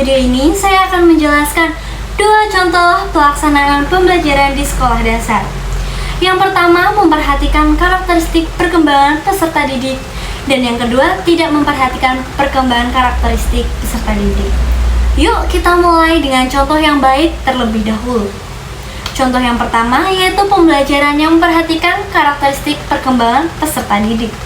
video ini saya akan menjelaskan dua contoh pelaksanaan pembelajaran di sekolah dasar. Yang pertama, memperhatikan karakteristik perkembangan peserta didik, dan yang kedua, tidak memperhatikan perkembangan karakteristik peserta didik. Yuk kita mulai dengan contoh yang baik terlebih dahulu. Contoh yang pertama yaitu pembelajaran yang memperhatikan karakteristik perkembangan peserta didik.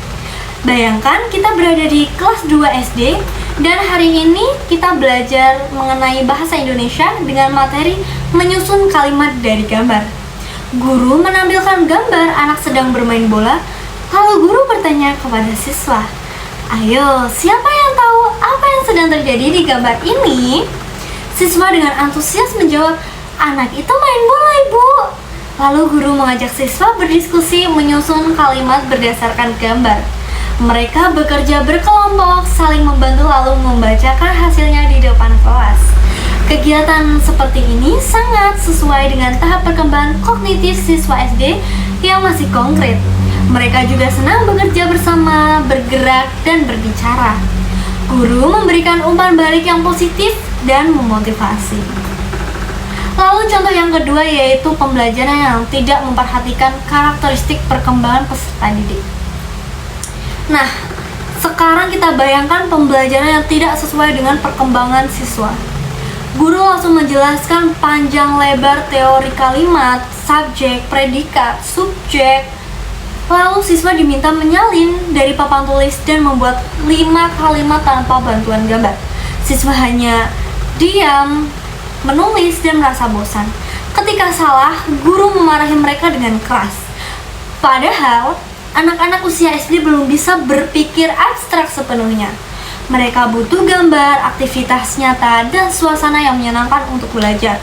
Bayangkan kita berada di kelas 2 SD dan hari ini kita belajar mengenai bahasa Indonesia dengan materi menyusun kalimat dari gambar. Guru menampilkan gambar anak sedang bermain bola, lalu guru bertanya kepada siswa, "Ayo, siapa yang tahu apa yang sedang terjadi di gambar ini?" Siswa dengan antusias menjawab, "Anak itu main bola, Ibu." Lalu guru mengajak siswa berdiskusi menyusun kalimat berdasarkan gambar. Mereka bekerja berkelompok, saling membantu lalu membacakan hasilnya di depan kelas. Kegiatan seperti ini sangat sesuai dengan tahap perkembangan kognitif siswa SD yang masih konkret. Mereka juga senang bekerja bersama, bergerak, dan berbicara. Guru memberikan umpan balik yang positif dan memotivasi. Lalu contoh yang kedua yaitu pembelajaran yang tidak memperhatikan karakteristik perkembangan peserta didik. Nah, sekarang kita bayangkan pembelajaran yang tidak sesuai dengan perkembangan siswa. Guru langsung menjelaskan panjang lebar teori kalimat, subjek, predikat, subjek. Lalu siswa diminta menyalin dari papan tulis dan membuat 5 kalimat tanpa bantuan gambar. Siswa hanya diam, menulis, dan merasa bosan. Ketika salah, guru memarahi mereka dengan keras. Padahal, anak-anak usia SD belum bisa berpikir abstrak sepenuhnya. Mereka butuh gambar, aktivitas nyata, dan suasana yang menyenangkan untuk belajar.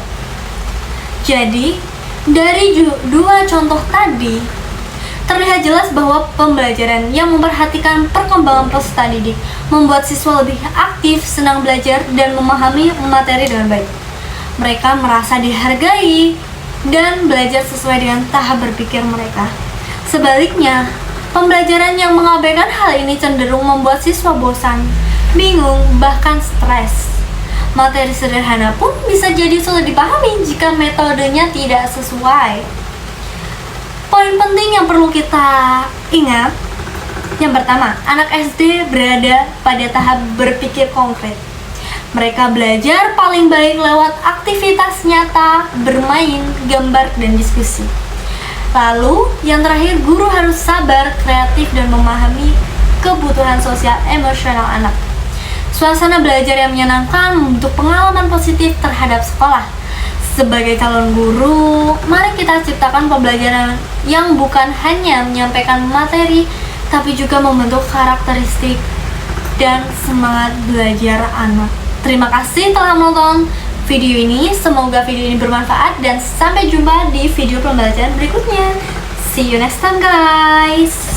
Jadi, dari dua contoh tadi, terlihat jelas bahwa pembelajaran yang memperhatikan perkembangan peserta didik membuat siswa lebih aktif, senang belajar, dan memahami materi dengan baik. Mereka merasa dihargai dan belajar sesuai dengan tahap berpikir mereka. Sebaliknya, pembelajaran yang mengabaikan hal ini cenderung membuat siswa bosan, bingung, bahkan stres. Materi sederhana pun bisa jadi sulit dipahami jika metodenya tidak sesuai. Poin penting yang perlu kita ingat, yang pertama, anak SD berada pada tahap berpikir konkret. Mereka belajar paling baik lewat aktivitas nyata, bermain, gambar, dan diskusi. Lalu, yang terakhir, guru harus sabar, kreatif, dan memahami kebutuhan sosial emosional anak. Suasana belajar yang menyenangkan membentuk pengalaman positif terhadap sekolah. Sebagai calon guru, mari kita ciptakan pembelajaran yang bukan hanya menyampaikan materi, tapi juga membentuk karakteristik dan semangat belajar anak. Terima kasih telah menonton video ini, semoga video ini bermanfaat dan sampai jumpa di video pembelajaran berikutnya. See you next time guys.